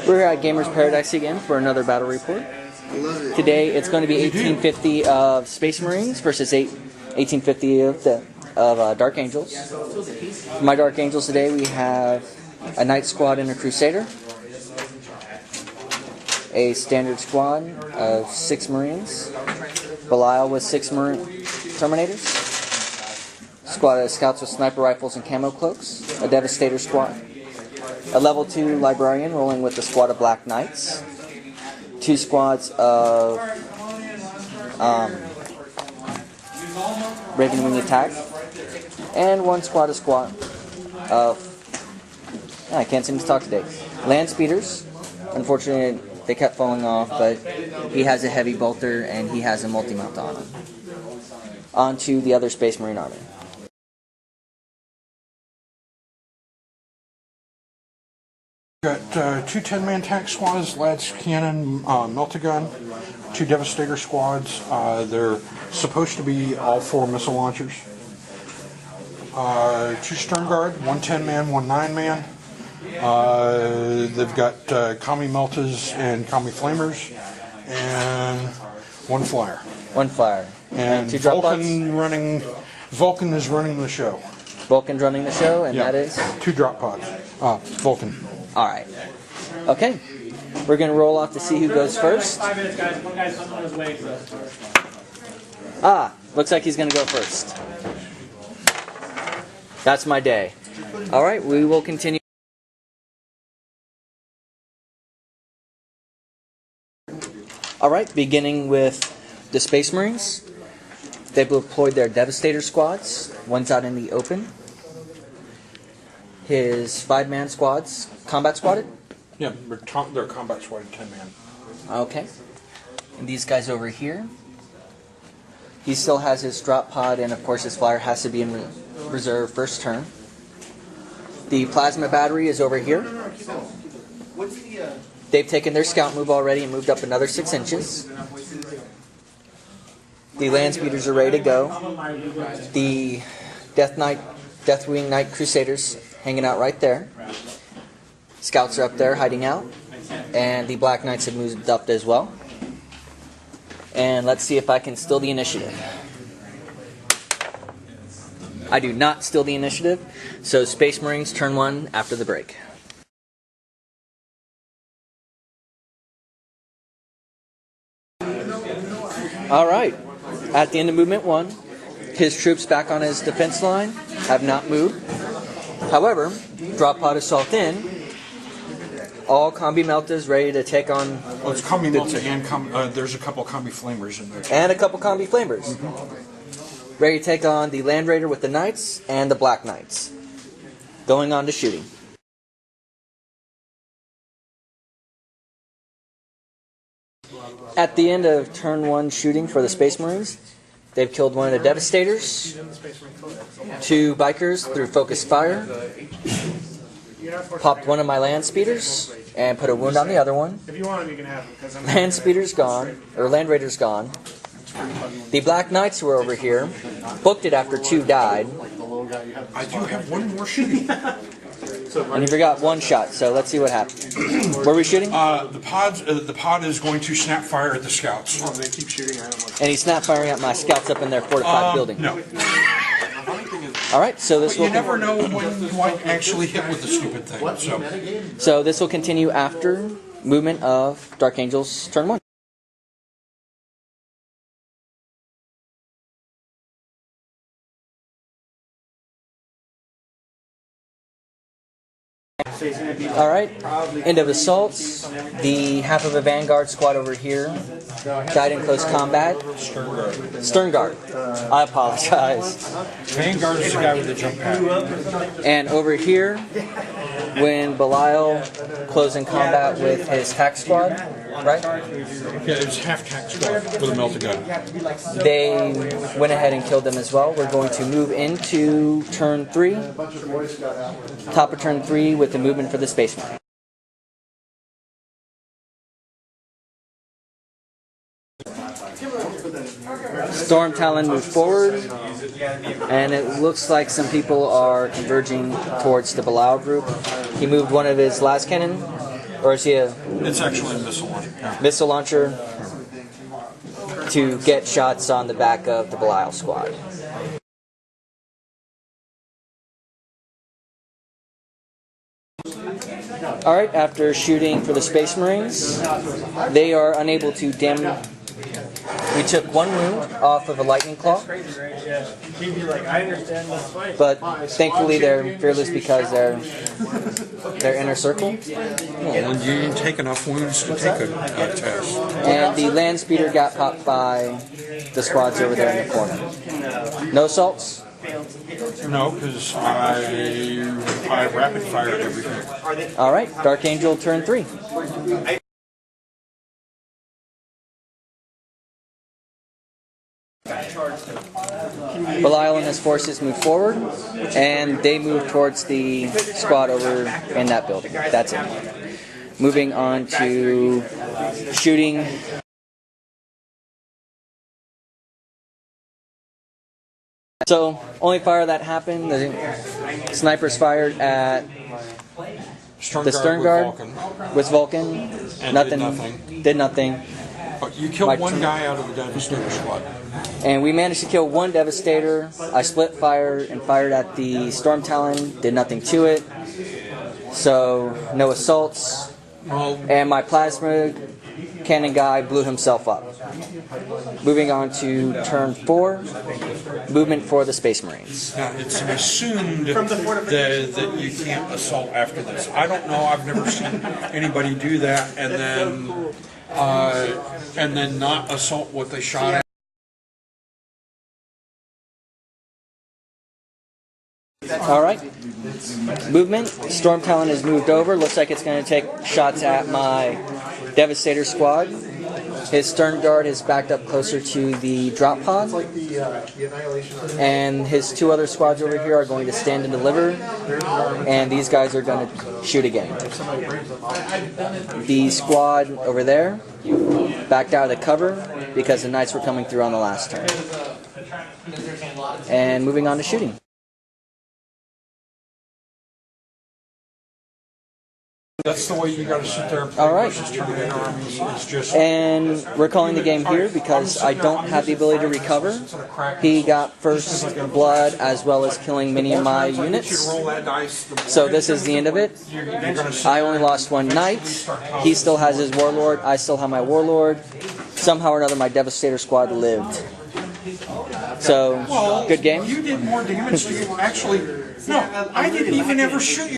We're here at Gamers Paradise again for another battle report. Today it's going to be 1850 of Space Marines versus 1850 of Dark Angels. For my Dark Angels today we have a Knight Squad and a Crusader, a standard squad of 6 Marines, Belial with 6 Terminators, squad of Scouts with sniper rifles and camo cloaks, a Devastator squad, a level 2 Librarian rolling with a squad of Black Knights, 2 squads of Raven Wing Attack, and 1 squad of I can't seem to talk today. Land Speeders. Unfortunately, they kept falling off, but he has a heavy bolter and he has a multi-mount on him. On to the other Space Marine army. Got 2 10-man tank squads, Lads Cannon, Melt-A-Gun, 2 Devastator squads. They're supposed to be all 4 missile launchers. 2 Stern Guard, 1 10-man, 1 9-man. They've got Commie Meltas and Commie Flamers, and 1 Flyer. 1 Flyer. And 2 drop pods? Vulcan is running the show. Vulcan's running the show, and that is? 2 drop pods. Vulcan. Alright. Okay. We're going to roll off to see who goes first. 5 minutes, guys. One guy's on his way. Looks like he's going to go first. That's my day. Alright, we will continue. Alright, beginning with the Space Marines. They've deployed their Devastator squads. One's out in the open. His 5-man squads, combat squadded? Yeah, they're combat squad 10-man. Okay. And these guys over here. He still has his drop pod, and of course his flyer has to be in reserve first turn. The plasma battery is over here. They've taken their scout move already and moved up another 6 inches. The land speeders are ready to go. The Deathwing Knight Crusaders hanging out right there. Scouts are up there hiding out. And the Black Knights have moved up as well. And let's see if I can steal the initiative. I do not steal the initiative. So Space Marines turn 1 after the break. Alright, at the end of movement 1, his troops back on his defense line have not moved. However, drop pod assault in. All Combi Meltas ready to take on... Oh, it's Combi Melta and there's a couple of Combi Flamers in there. And a couple Combi Flamers. Ready to take on the Land Raider with the Knights and the Black Knights. Going on to shooting. At the end of turn 1 shooting for the Space Marines, they've killed 1 of the Devastators, 2 Bikers through focused fire, popped 1 of my Land Speeders, and put a wound on the other one. Land Speeder's gone, or Land Raider's gone. The Black Knights were over here, booked it after 2 died. I do have 1 more shooting. And he forgot 1 shot, so let's see what happens. Where are we shooting? The pod is going to snap fire at the scouts. Oh, they keep shooting. And he's snap firing at my scouts up in their fortified building. No. Alright, so this will... You never know when you might actually hit with the stupid thing. So this will continue after movement of Dark Angels turn 1. Alright, end of assaults. The half of a Vanguard squad over here died in close combat. Stern Guard. I apologize. Vanguard is the guy with the jump pad. And over here, when Belial closed in combat with his tack squad, right? Yeah, it was half tack squad with a Melt-A-Gun. They went ahead and killed them as well. We're going to move into turn 3. Top of turn 3 with the movement for the Space Marine. Storm Talon moved forward, and it looks like some people are converging towards the Belial group. He moved one of his las cannon Or is he a It's actually a missile launcher. Yeah. missile launcher to get shots on the back of the Belial squad? Alright, after shooting for the Space Marines, they are unable to We took one wound off of a lightning claw, but thankfully they're fearless because they're inner circle. Well, you didn't take enough wounds to take a test. And the land speeder got popped by the squads over there in the corner. No assaults? No, because I rapid fired everything. Alright, Dark Angel turn 3. Belial and his forces move forward, and they move towards the squad over in that building. That's it. Moving on to shooting. So, only fire that happened, the snipers fired at the stern guard with Vulcan. And Did nothing. But you killed one guy out of the Devastator squad. And we managed to kill one Devastator. I split fire and fired at the Storm Talon. Did nothing to it. So, no assaults. Well, And my plasma cannon guy blew himself up. Moving on to turn 4. Movement for the Space Marines. now it's assumed that you can't assault after this. I don't know. I've never seen anybody do that and then not assault what they shot at. Alright. Movement. Storm Talon has moved over. Looks like it's going to take shots at my Devastator squad. His stern guard is backed up closer to the drop pod. And his 2 other squads over here are going to stand and deliver. And these guys are going to shoot again. The squad over there backed out of the cover because the Knights were coming through on the last turn. And moving on to shooting. That's the way you got to sit there and play versus Terminator armies. It's just. And we're calling the game here because I don't have the ability to recover. He got first blood as well as killing many of my units. So this is the end of it. I only lost one knight. He still has his warlord. I still have my warlord. Somehow or another my Devastator squad lived. So, good game. You did more damage to you. Actually, no, I didn't even ever shoot you.